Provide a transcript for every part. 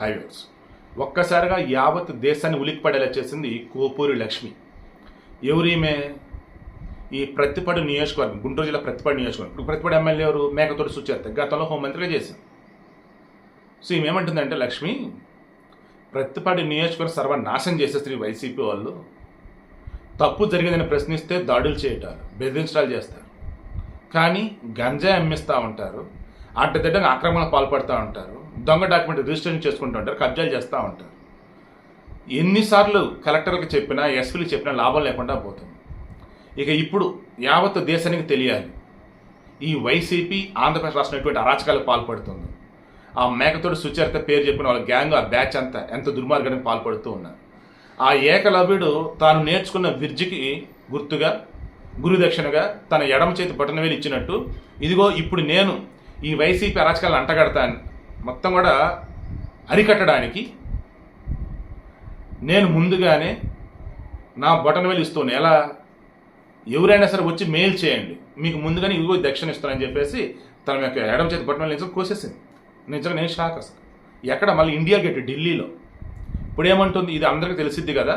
Highways ఒక్కసారిగా యావత్ దేశాన్ని ఉలిక్కిపడేలా చేసింది కోపూరి లక్ష్మి. ఎవరీమే? ఈ ప్రత్తిపాడు నియోజకవర్గం, గుంటూరు జిల్లా ప్రత్తిపాడు నియోజకవర్గం. ఇప్పుడు ప్రత్తిపాడు ఎమ్మెల్యే ఎవరు? మేకతోటి సుచరిత, గతంలో హోంమంత్రిగా చేసింది. సో ఏమేమంటుందంటే లక్ష్మి, ప్రత్తిపాడు నియోజకవర్గం సర్వనాశనం చేసేస్తారు ఈ వైసీపీ వాళ్ళు. తప్పు జరిగిందని ప్రశ్నిస్తే దాడులు చేయటాలు, బెదిరించడాలు చేస్తారు. కానీ గంజాయి అమ్మిస్తూ ఉంటారు, అడ్డదిడ్డంగా ఆక్రమణకు పాల్పడుతూ ఉంటారు, దొంగ డాక్యుమెంట్ రిజిస్ట్రేషన్ చేసుకుంటూ ఉంటారు, కబ్జాలు చేస్తూ ఉంటారు. ఎన్నిసార్లు కలెక్టర్లకు చెప్పినా, ఎస్పీలకు చెప్పినా లాభం లేకుండా పోతుంది. ఇక ఇప్పుడు యావత్ దేశానికి తెలియాలి ఈ వైసీపీ ఆంధ్రప్రదేశ్ రాష్ట్రం అరాచకాలకు పాల్పడుతుంది. ఆ మేకతోటి సుచరిత పేరు చెప్పిన వాళ్ళ గ్యాంగ్, ఆ బ్యాచ్ అంతా ఎంత దుర్మార్గానికి పాల్పడుతూ ఉన్నారు. ఆ ఏకలవ్యుడు తాను నేర్చుకున్న విద్యకి గుర్తుగా, గురుదక్షిణగా తన ఎడమ చేతి బొటనవేలు ఇచ్చినట్టు, ఇదిగో ఇప్పుడు నేను ఈ వైసీపీ అరాచకాలను అంటగడతాను, మొత్తం కూడా అరికట్టడానికి నేను ముందుగానే నా బొటనవేలు ఇస్తున్నాను. ఎలా? ఎవరైనా సరే వచ్చి మెయిల్ చేయండి, మీకు ముందుగానే ఇదిగో దక్షిణ ఇస్తానని చెప్పేసి తన యొక్క ఎడమ చేతి బొటనవేలు నిజంగా కోసేసింది. నిజంగా నేను షాక్ అసలు. ఎక్కడ? మళ్ళీ ఇండియా గేట్ ఢిల్లీలో. ఇప్పుడు ఏమంటుంది? ఇది అందరికీ తెలిసిద్ది కదా,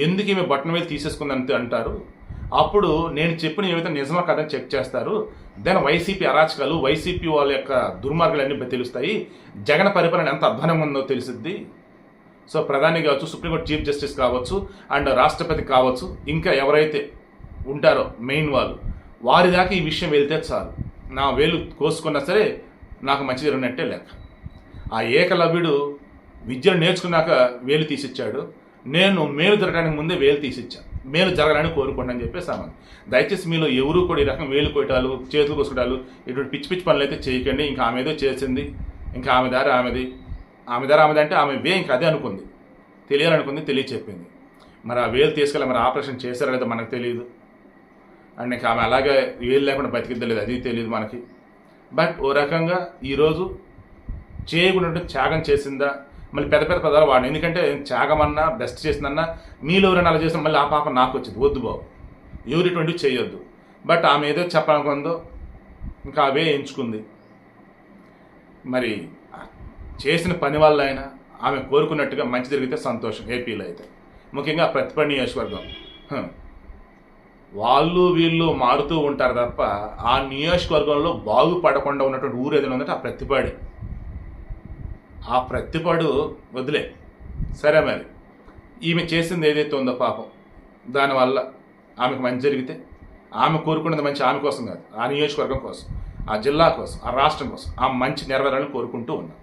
ఎందుకు ఈమె బొటనవేలు తీసేసుకుందంతే అంటారు. అప్పుడు నేను చెప్పిన ఏమైతే నిజమా కదని చెక్ చేస్తారు. దెన్ వైసీపీ అరాచకాలు, వైసీపీ వాళ్ళ యొక్క దుర్మార్గాలు అన్నీ తెలుస్తాయి. జగన్ పరిపాలన ఎంత అధ్వానంగా ఉందో తెలిసిద్ది. సో ప్రధాని కావచ్చు, సుప్రీంకోర్టు చీఫ్ జస్టిస్ కావచ్చు, అండ్ రాష్ట్రపతి కావచ్చు, ఇంకా ఎవరైతే ఉంటారో మెయిన్ వాళ్ళు, వారి దాకా ఈ విషయం వెళ్తే చాలు, నా వేలు కోసుకున్నా సరే నాకు మంచి జరిగినట్టే లెక్క. ఆ ఏకలవ్యుడు విద్యను నేర్చుకున్నాక వేలు తీసిచ్చాడు, నేను మేలు జరగడానికి ముందే వేలు తీసిచ్చాను, మేలు జరగాలని కోరుకోండి చెప్పేసి ఆమె. దయచేసి మీలో ఎవరు కూడా ఈ రకం వేలు కొట్టాలు, చేతులు కోసుకోవడాలు, ఇటువంటి పిచ్చి పిచ్చి పనులు అయితే చేయకండి. ఇంకా ఆమె ఏదో చేసింది, ఇంకా ఆమె దారి ఆమెది, ఆమె దారి ఆమెది అంటే ఆమె వే ఇంకా అదే అనుకుంది, తెలియాలనుకుంది, తెలియచెప్పింది. మరి ఆ వేలు తీసుకెళ్ళి మరి ఆపరేషన్ చేశారో లేదో మనకు తెలియదు. అండ్ ఇంకా ఆమె అలాగే వేలు లేకుండా బతికిద్దలేదు, అది తెలియదు మనకి. బట్ ఓ రకంగా ఈరోజు చేయకుండా త్యాగం చేసిందా, మళ్ళీ పెద్ద పెద్ద పదాలు వాడిని. ఎందుకంటే త్యాగమన్నా బెస్ట్ చేసిందన్నా మీలో ఎవరైనా అలా చేసిన మళ్ళీ ఆ పాపం నాకు వచ్చింది. వద్దు బాబు, ఎవరు ఇటువంటివి చేయొద్దు. బట్ ఆమె ఏదో చెప్పాలనుకుందో ఇంకా అవే ఎంచుకుంది. మరి చేసిన పని వల్ల అయినా ఆమె కోరుకున్నట్టుగా మంచి జరిగితే సంతోషం. ఏపీలో అయితే ముఖ్యంగా ప్రతిపాడు నియోజకవర్గం, వాళ్ళు వీళ్ళు మారుతూ ఉంటారు తప్ప ఆ నియోజకవర్గంలో బాగుపడకుండా ఉన్నటువంటి ఊరు ఏదైనా ఉందంటే ఆ ప్రతిపాడే. ఆ ప్రతిపాడు వదిలే సరే. మరి ఈమె చేసింది ఏదైతే ఉందో పాపం, దానివల్ల ఆమెకు మంచి జరిగితే, ఆమె కోరుకున్నది మంచి ఆమె కోసం కాదు, ఆ నియోజకవర్గం కోసం, ఆ జిల్లా కోసం, ఆ రాష్ట్రం కోసం ఆ మంచి నెరవేరాలని కోరుకుంటూ ఉన్నాం.